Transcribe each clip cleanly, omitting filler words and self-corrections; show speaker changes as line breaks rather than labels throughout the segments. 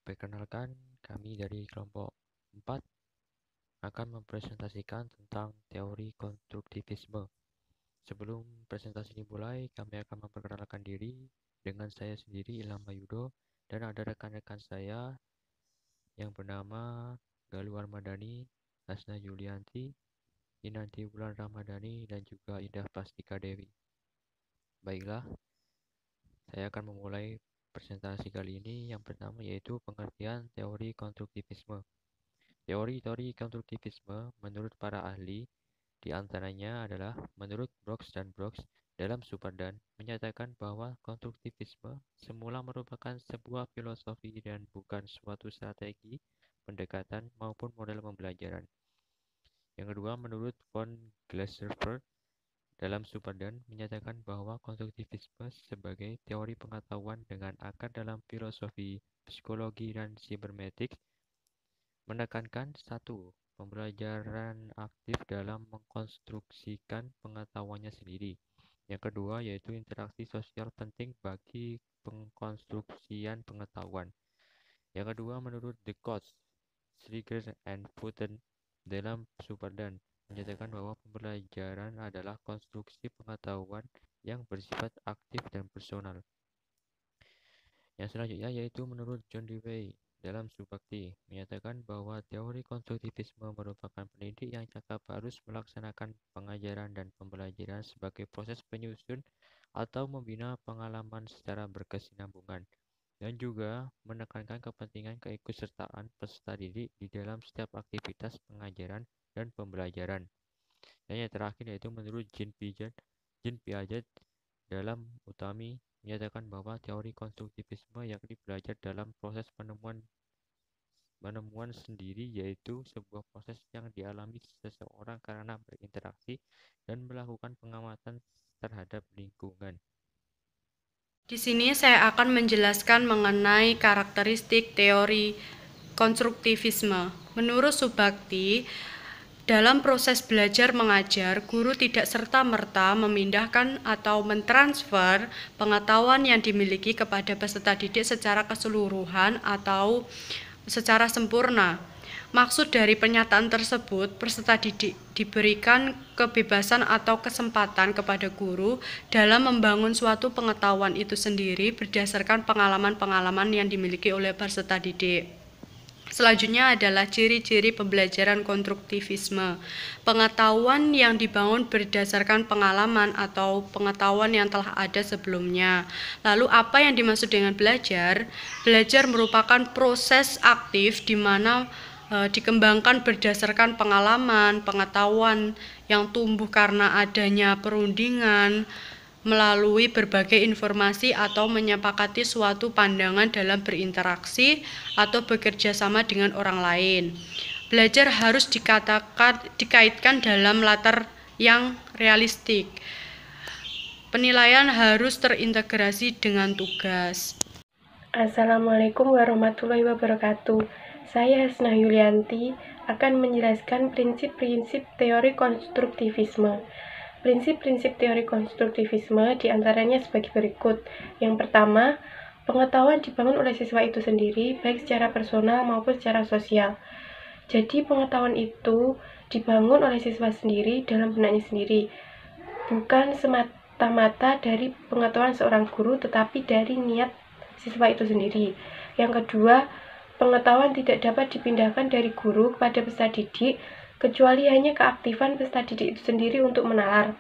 Perkenalkan, kami dari kelompok 4 akan mempresentasikan tentang teori konstruktivisme. Sebelum presentasi dimulai, kami akan memperkenalkan diri dengan saya sendiri, Ilham Mayudo, dan ada rekan-rekan saya yang bernama Galuh Armadani, Hasna Yulianti, Inanti Wulan Ramadhani, dan juga Indah Plastika Dewi. Baiklah, saya akan memulai presentasi kali ini. Yang pertama yaitu pengertian teori konstruktivisme. Teori-teori konstruktivisme menurut para ahli diantaranya adalah menurut Brooks dan Brooks dalam Superdan menyatakan bahwa konstruktivisme semula merupakan sebuah filosofi dan bukan suatu strategi pendekatan maupun model pembelajaran. Yang kedua, menurut von Glaserfeld dalam Superdan menyatakan bahwa konstruktivisme sebagai teori pengetahuan dengan akar dalam filosofi, psikologi, dan cybernetik menekankan satu, pembelajaran aktif dalam mengkonstruksikan pengetahuannya sendiri. Yang kedua yaitu interaksi sosial penting bagi pengkonstruksian pengetahuan. Yang kedua menurut The Coates, Schriger, and Putten dalam Superdan menyatakan bahwa pembelajaran adalah konstruksi pengetahuan yang bersifat aktif dan personal. Yang selanjutnya yaitu menurut John Dewey dalam Subakti menyatakan bahwa teori konstruktivisme merupakan pendidik yang cakap harus melaksanakan pengajaran dan pembelajaran sebagai proses penyusun atau membina pengalaman secara berkesinambungan dan juga menekankan kepentingan keikutsertaan peserta didik di dalam setiap aktivitas pengajaran dan pembelajaran. Dan yang terakhir yaitu menurut Jean Piaget dalam Utami menyatakan bahwa teori konstruktivisme yakni belajar dalam proses penemuan sendiri, yaitu sebuah proses yang dialami seseorang karena berinteraksi dan melakukan pengamatan terhadap lingkungan.
Di sini saya akan menjelaskan mengenai karakteristik teori konstruktivisme. Menurut Subakti, dalam proses belajar mengajar, guru tidak serta-merta memindahkan atau mentransfer pengetahuan yang dimiliki kepada peserta didik secara keseluruhan atau secara sempurna. Maksud dari pernyataan tersebut, peserta didik diberikan kebebasan atau kesempatan kepada guru dalam membangun suatu pengetahuan itu sendiri berdasarkan pengalaman-pengalaman yang dimiliki oleh peserta didik. Selanjutnya adalah ciri-ciri pembelajaran konstruktivisme. Pengetahuan yang dibangun berdasarkan pengalaman atau pengetahuan yang telah ada sebelumnya. Lalu apa yang dimaksud dengan belajar? Belajar merupakan proses aktif di mana dikembangkan berdasarkan pengalaman, pengetahuan yang tumbuh karena adanya perundingan, melalui berbagai informasi atau menyepakati suatu pandangan dalam berinteraksi atau bekerja sama dengan orang lain. Belajar harus dikaitkan dalam latar yang realistik. Penilaian harus terintegrasi dengan tugas.
Assalamualaikum warahmatullahi wabarakatuh. Saya Hasna Yulianti akan menjelaskan prinsip-prinsip teori konstruktivisme. Prinsip-prinsip teori konstruktivisme diantaranya sebagai berikut. Yang pertama, pengetahuan dibangun oleh siswa itu sendiri, baik secara personal maupun secara sosial. Jadi pengetahuan itu dibangun oleh siswa sendiri dalam benaknya sendiri, bukan semata-mata dari pengetahuan seorang guru, tetapi dari niat siswa itu sendiri. Yang kedua, pengetahuan tidak dapat dipindahkan dari guru kepada peserta didik, kecuali hanya keaktifan peserta didik itu sendiri untuk menalar.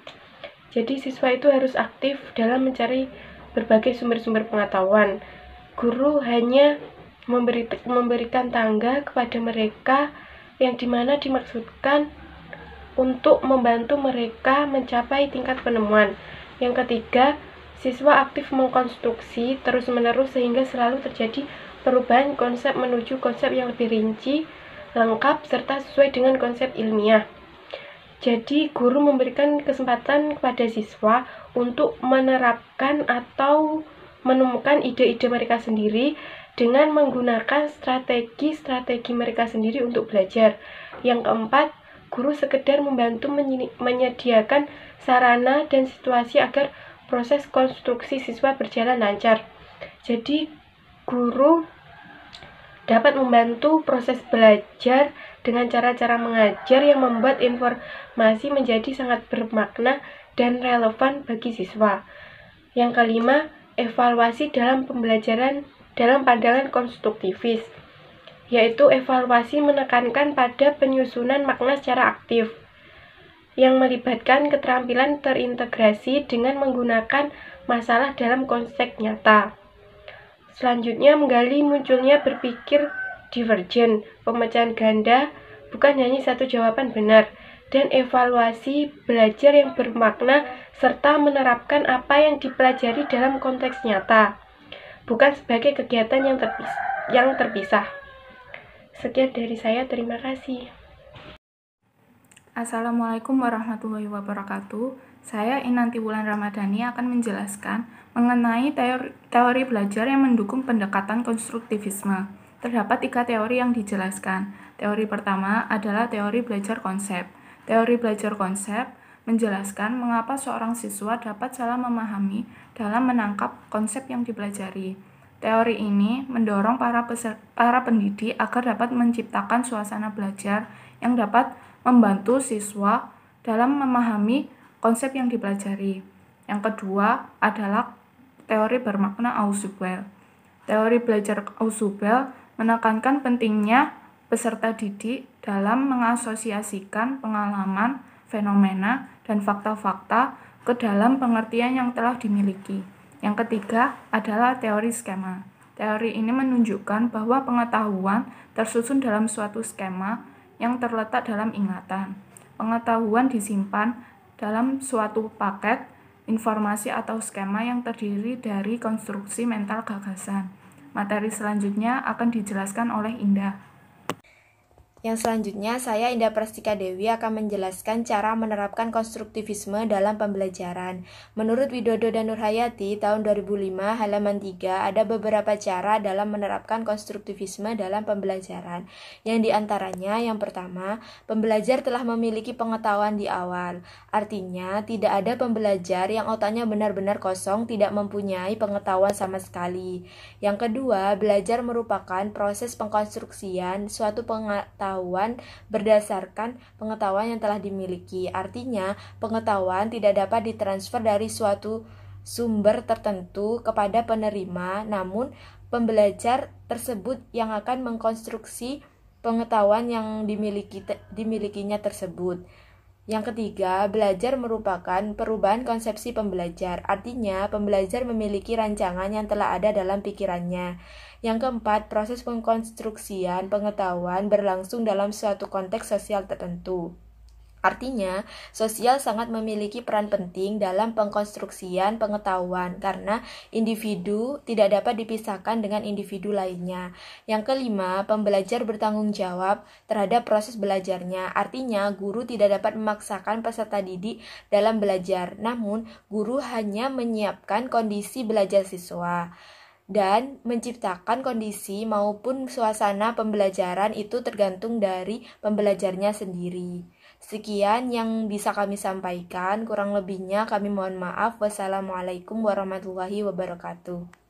Jadi siswa itu harus aktif dalam mencari berbagai sumber-sumber pengetahuan. Guru hanya memberikan tangga kepada mereka yang dimana dimaksudkan untuk membantu mereka mencapai tingkat penemuan. Yang ketiga, siswa aktif mengkonstruksi terus-menerus sehingga selalu terjadi perubahan konsep menuju konsep yang lebih rinci, lengkap, serta sesuai dengan konsep ilmiah. Jadi, guru memberikan kesempatan kepada siswa untuk menerapkan atau menemukan ide-ide mereka sendiri dengan menggunakan strategi-strategi mereka sendiri untuk belajar. Yang keempat, guru sekedar membantu menyediakan sarana dan situasi agar proses konstruksi siswa berjalan lancar. Jadi, guru dapat membantu proses belajar dengan cara-cara mengajar yang membuat informasi menjadi sangat bermakna dan relevan bagi siswa. Yang kelima, evaluasi dalam pembelajaran dalam pandangan konstruktivis, yaitu evaluasi menekankan pada penyusunan makna secara aktif, yang melibatkan keterampilan terintegrasi dengan menggunakan masalah dalam konteks nyata. Selanjutnya, menggali munculnya berpikir divergen, pemecahan ganda, bukan hanya satu jawaban benar, dan evaluasi belajar yang bermakna serta menerapkan apa yang dipelajari dalam konteks nyata, bukan sebagai kegiatan yang terpisah. Sekian dari saya, terima kasih.
Assalamualaikum warahmatullahi wabarakatuh. Saya Inanti Wulan Ramadhani akan menjelaskan mengenai teori belajar yang mendukung pendekatan konstruktivisme. Terdapat 3 teori yang dijelaskan. Teori pertama adalah teori belajar konsep. Teori belajar konsep menjelaskan mengapa seorang siswa dapat salah memahami dalam menangkap konsep yang dipelajari. Teori ini mendorong para pendidik agar dapat menciptakan suasana belajar yang dapat membantu siswa dalam memahami konsep yang dipelajari. Yang kedua adalah teori bermakna Ausubel. Teori belajar Ausubel menekankan pentingnya peserta didik dalam mengasosiasikan pengalaman, fenomena, dan fakta-fakta ke dalam pengertian yang telah dimiliki. Yang ketiga adalah teori skema. Teori ini menunjukkan bahwa pengetahuan tersusun dalam suatu skema yang terletak dalam ingatan. Pengetahuan disimpan dalam suatu paket informasi atau skema yang terdiri dari konstruksi mental gagasan. Materi selanjutnya akan dijelaskan oleh Indah.
Yang selanjutnya, saya Indah Prastika Dewi akan menjelaskan cara menerapkan konstruktivisme dalam pembelajaran. Menurut Widodo dan Nurhayati, tahun 2005, halaman 3, ada beberapa cara dalam menerapkan konstruktivisme dalam pembelajaran. Yang diantaranya, yang pertama, pembelajar telah memiliki pengetahuan di awal. Artinya, tidak ada pembelajar yang otaknya benar-benar kosong, tidak mempunyai pengetahuan sama sekali. Yang kedua, belajar merupakan proses pengkonstruksian suatu pengetahuan berdasarkan pengetahuan yang telah dimiliki. Artinya, pengetahuan tidak dapat ditransfer dari suatu sumber tertentu kepada penerima, namun pembelajar tersebut yang akan mengkonstruksi pengetahuan yang dimilikinya tersebut. Yang ketiga, belajar merupakan perubahan konsepsi pembelajar. Artinya, pembelajar memiliki rancangan yang telah ada dalam pikirannya. Yang keempat, proses pengkonstruksian pengetahuan berlangsung dalam suatu konteks sosial tertentu. Artinya, sosial sangat memiliki peran penting dalam pengkonstruksian pengetahuan karena individu tidak dapat dipisahkan dengan individu lainnya. Yang kelima, pembelajar bertanggung jawab terhadap proses belajarnya. Artinya, guru tidak dapat memaksakan peserta didik dalam belajar, namun guru hanya menyiapkan kondisi belajar siswa dan menciptakan kondisi maupun suasana pembelajaran itu tergantung dari pembelajarnya sendiri. Sekian yang bisa kami sampaikan, kurang lebihnya kami mohon maaf. Wassalamualaikum warahmatullahi wabarakatuh.